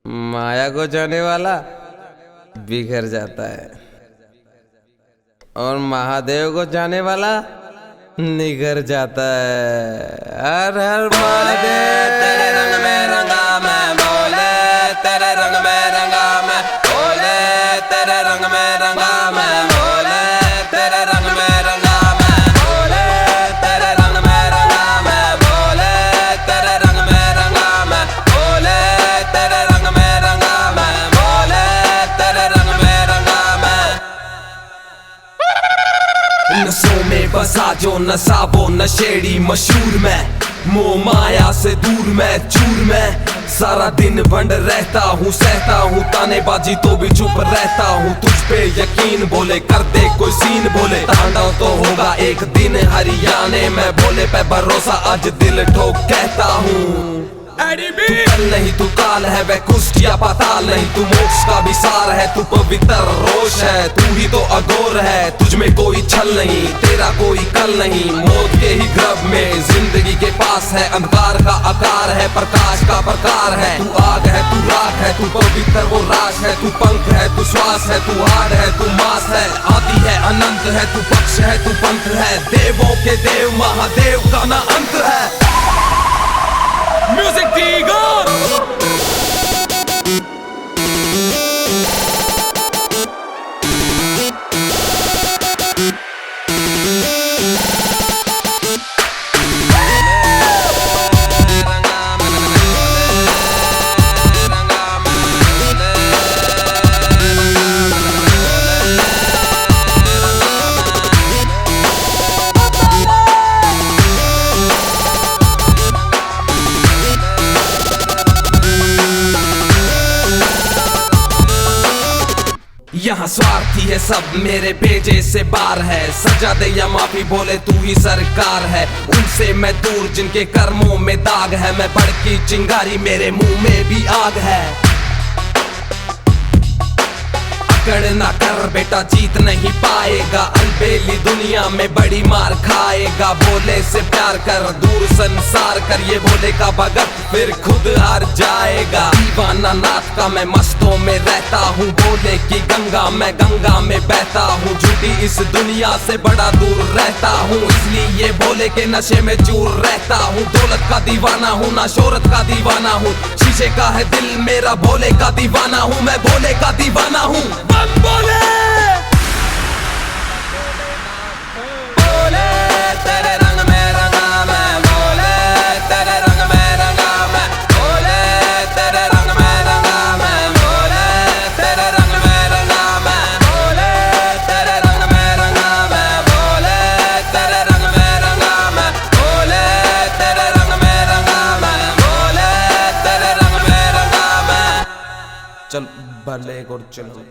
माया को जाने वाला बिखर जाता है और महादेव को जाने वाला निखर जाता है। हर हर महादेव। तेरे रंग में रंगा मैं बोले, तेरे रंग में रंगा मैं बोले, तेरे रंग में रंगा मैं बोले, तेरे रंग में रंगा मैं बोले, तेरे रंग में रंगा मैं बोले, तेरे रंग में रंगा मैं बोले, तेरे रंग में रंगा मैं बोले, तेरे रंग में रंगा मैं। नशों में बसा जो नशा वो नशेड़ी मशहूर मैं, मोह माया से दूर मैं चूर मैं, सारा दिन बंद रहता हूँ सहता हूँ तानेबाजी तो भी चुप रहता हूँ, तुझ पे यकीन बोले कर दे कोई सीन बोले, तांडव तो होगा एक दिन हरियाणे में, बोले पे भरोसा आज दिल ठोक कहता हूँ। तू कल नहीं तू काल है वह कुष्ठ या पाताल नहीं, तू मोक्ष का विसार है तू पवित्र रोष है, तू ही तो अघोर है तुझ में कोई छल नहीं, तेरा कोई कल नहीं, मौत के ही गर्भ में जिंदगी के पास है, अंधकार का आकार है प्रकाश का प्रकार है, तू आग है तू राख है तू पवित्र वो राश है, तू पंख है तू श्वास है तू हाड है तू मास है, आदि है अनंत है तू पक्ष है तू पंथ है, देवों के देव महादेव का ना अंत है। Music Digon! यहाँ स्वार्थी है सब मेरे भेजे से बार है, सजा दे या माफी बोले तू ही सरकार है, उनसे मैं दूर जिनके कर्मों में दाग है, मैं भड़की चिंगारी मेरे मुंह में भी आग है। अकड़ ना कर बेटा जीत नहीं पाएगा, अलबेली दुनिया में बड़ी मार खाएगा, बोले से प्यार कर दूर संसार कर, ये बोले का भगत फिर खुद हार जाएगा। दीवाना नाथ का मैं मस्तों में रहता हूँ, बोले की गंगा मैं गंगा में बहता हूँ, झूठी इस दुनिया से बड़ा दूर रहता हूँ, इसलिए ये बोले के नशे में चूर रहता हूँ, दौलत का दीवाना हूँ ना शोहरत का दीवाना हूँ, शीशे का है दिल मेरा भोले का दीवाना हूँ, मैं भोले का दीवाना हूँ। बोले बोले तेरे रंग में रंगा मैं बोले, तेरे रंग में रंगा मैं बोले, तेरे रंग में रंगा मैं बोले, तेरे रंग में रंगा मैं बोले, तेरे रंग में रंगा मैं बोले, तेरे रंग में रंगा मैं बोले, तेरे रंग में रंगा मैं बोले, तेरे रंग में रंगा मैं। चल भले और चलो।